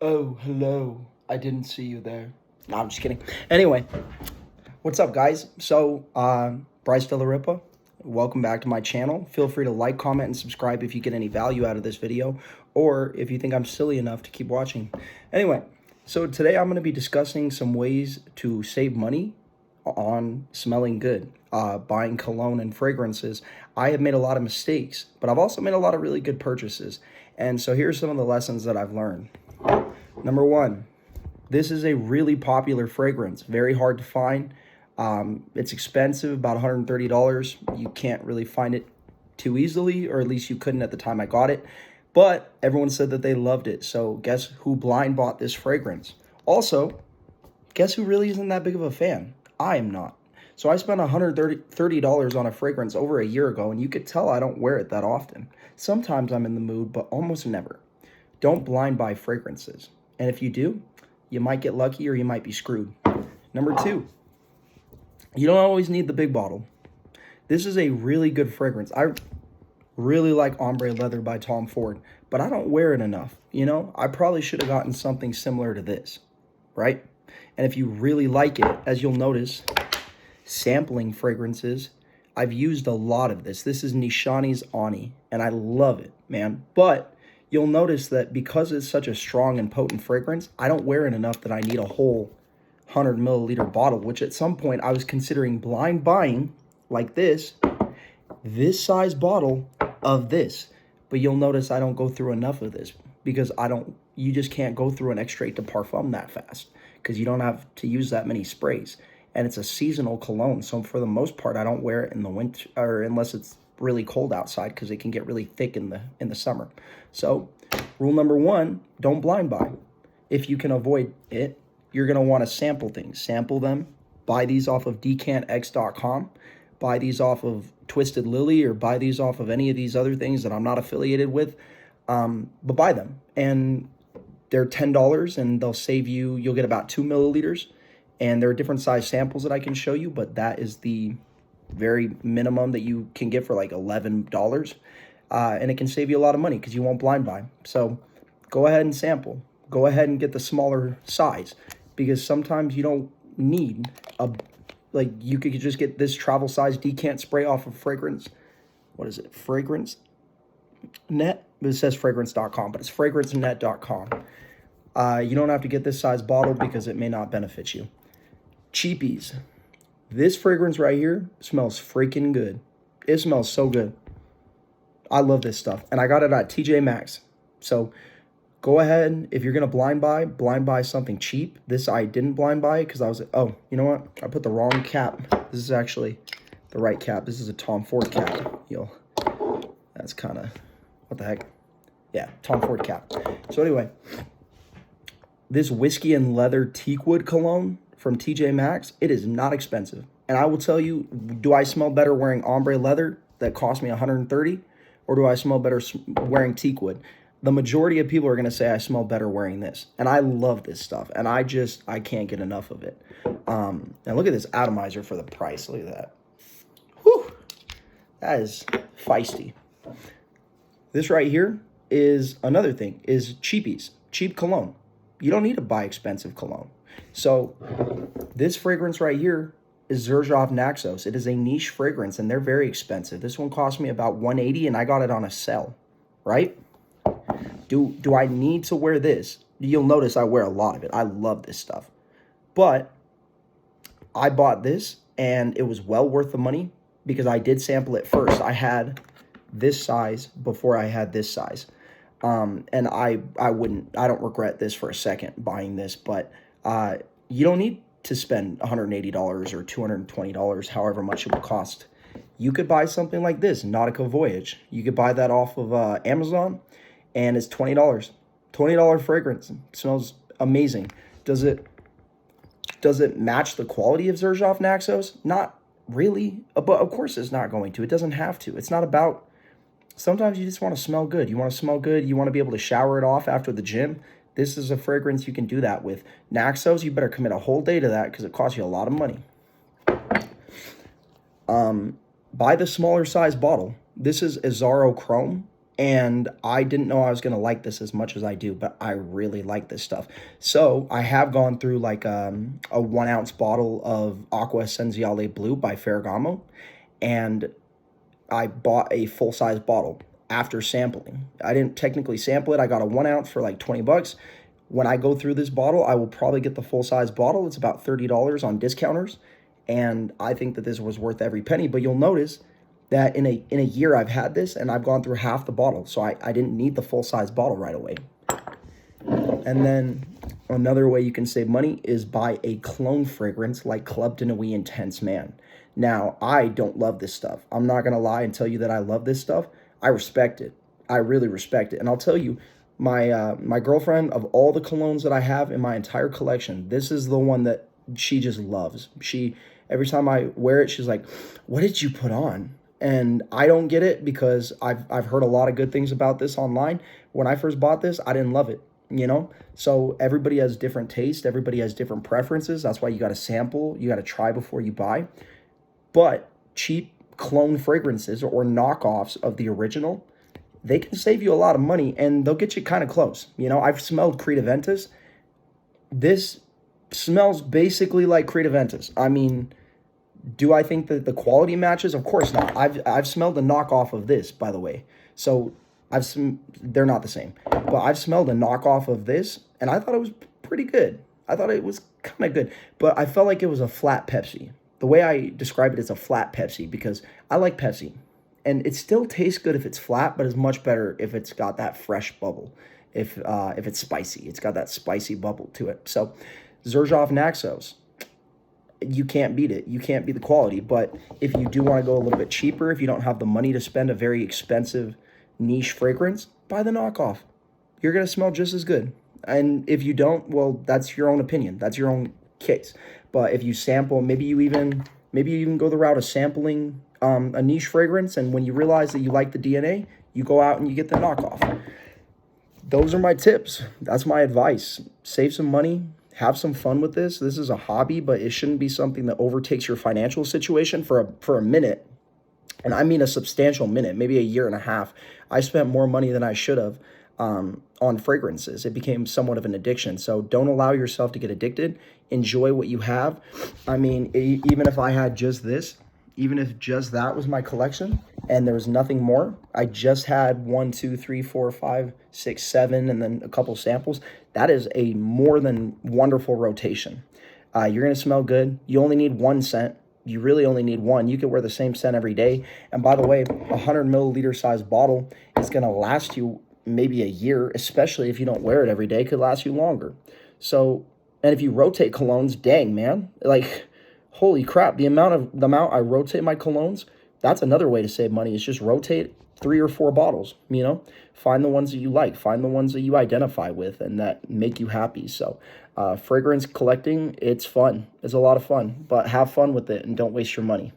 Oh, hello. I didn't see you there. No, I'm just kidding. Anyway, what's up, guys? So, Bryce Villarippa, welcome back to my channel. Feel free to like, comment, and subscribe if you get any value out of this video, or if you think I'm silly enough to keep watching. Anyway, so today I'm going to be discussing some ways to save money on smelling good, buying cologne and fragrances. I have made a lot of mistakes, but I've also made a lot of really good purchases. And so here's some of the lessons that I've learned. Number one, this is a really popular fragrance, very hard to find. It's expensive, about $130. You can't really find it too easily, or at least you couldn't at the time I got it. But everyone said that they loved it. So guess who blind bought this fragrance? Also, guess who really isn't that big of a fan? I am not. So I spent $130 on a fragrance over a year ago, and you could tell I don't wear it that often. Sometimes I'm in the mood, but almost never. Don't blind buy fragrances. And if you do, you might get lucky or you might be screwed. Number two, you don't always need the big bottle. This is a really good fragrance. I really like Ombre Leather by Tom Ford, but I don't wear it enough. You know, I probably should have gotten something similar to this, right? And if you really like it, as you'll notice, sampling fragrances, I've used a lot of this. This is Nishani's Ani, and I love it, man. But you'll notice that because it's such a strong and potent fragrance, I don't wear it enough that I need a whole 100 milliliter bottle, which at some point I was considering blind buying, like this size bottle of this. But you'll notice I don't go through enough of this because you just can't go through an extrait de parfum that fast because you don't have to use that many sprays. And it's a seasonal cologne, so for the most part, I don't wear it in the winter, or unless it's really cold outside, because it can get really thick in the summer. So, rule number one: don't blind buy. If you can avoid it, you're gonna want to sample things. Sample them. Buy these off of decantx.com. Buy these off of Twisted Lily, or buy these off of any of these other things that I'm not affiliated with. But buy them, and they're $10, and they'll save you. You'll get about 2 milliliters. And there are different size samples that I can show you, but that is the very minimum that you can get for like $11. And it can save you a lot of money because you won't blind buy. So go ahead and sample. Go ahead and get the smaller size, because sometimes you don't need you could just get this travel size decant spray off of fragrance. What is it? Fragrance Net? It says fragrance.com, but it's fragrancenet.com. You don't have to get this size bottle because it may not benefit you. Cheapies. This fragrance right here smells freaking good. It smells so good. I love this stuff. And I got it at TJ Maxx. So go ahead. If you're going to blind buy something cheap. This I didn't blind buy because I was, oh, you know what? I put the wrong cap. This is actually the right cap. This is a Tom Ford cap. That's kind of, what the heck? Yeah, Tom Ford cap. So anyway, this whiskey and leather teakwood cologne from TJ Maxx, it is not expensive. And I will tell you, do I smell better wearing ombre leather that cost me $130, or do I smell better wearing teakwood? The majority of people are going to say I smell better wearing this. And I love this stuff, and I can't get enough of it. And look at this atomizer for the price. Look at that. Whew. That is feisty. This right here is another thing, is cheapies, cheap cologne. You don't need to buy expensive cologne. So this fragrance right here is Xerjoff Naxos. It is a niche fragrance, and they're very expensive. This one cost me about $180, and I got it on a sale, right? Do I need to wear this? You'll notice I wear a lot of it. I love this stuff. But I bought this, and it was well worth the money because I did sample it first. I had this size before I had this size. And I don't regret this for a second, buying this, but you don't need to spend $180 or $220, however much it would cost. You could buy something like this, Nautica Voyage. You could buy that off of Amazon, and it's $20. $20 fragrance. It smells amazing. Does it match the quality of Xerjoff Naxos? Not really, but of course it's not going to. It doesn't have to. It's not about... Sometimes you just want to smell good. You want to smell good. You want to be able to shower it off after the gym. This is a fragrance you can do that with. Naxos, you better commit a whole day to that because it costs you a lot of money. Buy the smaller size bottle. This is Azzaro Chrome, and I didn't know I was going to like this as much as I do, but I really like this stuff. So I have gone through like a 1 ounce bottle of Aqua Essenziale Blue by Ferragamo, and I bought a full-size bottle after sampling. I didn't technically sample it. I got a 1 ounce for like 20 bucks. When I go through this bottle, I will probably get the full-size bottle. It's about $30 on discounters, and I think that this was worth every penny. But you'll notice that in a year I've had this, and I've gone through half the bottle, so I didn't need the full-size bottle right away. And then another way you can save money is buy a cologne fragrance like Club de Nuit Intense Man. Now, I don't love this stuff. I'm not going to lie and tell you that I love this stuff. I respect it. I really respect it. And I'll tell you, my girlfriend, of all the colognes that I have in my entire collection, this is the one that she just loves. Every time I wear it, she's like, "What did you put on?" And I don't get it because I've heard a lot of good things about this online. When I first bought this, I didn't love it, you know? So everybody has different taste. Everybody has different preferences. That's why you got to sample. You got to try before you buy. But cheap clone fragrances or knockoffs of the original, they can save you a lot of money, and they'll get you kind of close. You know, I've smelled Creed Aventus. This smells basically like Creed Aventus. I mean, do I think that the quality matches? Of course not. I've smelled a knockoff of this, by the way. So they're not the same. But I've smelled a knockoff of this, and I thought it was pretty good. I thought it was kind of good. But I felt like it was a flat Pepsi. The way I describe it is a flat Pepsi, because I like Pepsi. And it still tastes good if it's flat, but it's much better if it's got that fresh bubble. If it's spicy, it's got that spicy bubble to it. So Xerjoff Naxos, you can't beat it. You can't beat the quality. But if you do want to go a little bit cheaper, if you don't have the money to spend a very expensive niche fragrance, buy the knockoff. You're going to smell just as good. And if you don't, well, that's your own opinion. That's your own case. But if you sample, maybe you even go the route of sampling a niche fragrance, and when you realize that you like the DNA, you go out and you get the knockoff. Those are my tips. That's my advice. Save some money. Have some fun with this. This is a hobby, but it shouldn't be something that overtakes your financial situation for a minute. And I mean a substantial minute, maybe a year and a half. I spent more money than I should have on fragrances. It became somewhat of an addiction. So don't allow yourself to get addicted. Enjoy what you have. I mean, even if I had just this, even if just that was my collection and there was nothing more, I just had 1, 2, 3, 4, 5, 6, 7, and then a couple samples. That is a more than wonderful rotation. You're going to smell good. You only need 1 scent. You really only need 1. You can wear the same scent every day. And by the way, a 100 milliliter size bottle is going to last you maybe a year, especially if you don't wear it every day. It could last you longer. So, and if you rotate colognes, dang, man, like, holy crap, the amount I rotate my colognes, that's another way to save money, is just rotate 3 or 4 bottles, you know? Find the ones that you like. Find the ones that you identify with and that make you happy. So fragrance collecting, it's fun. It's a lot of fun, but have fun with it and don't waste your money.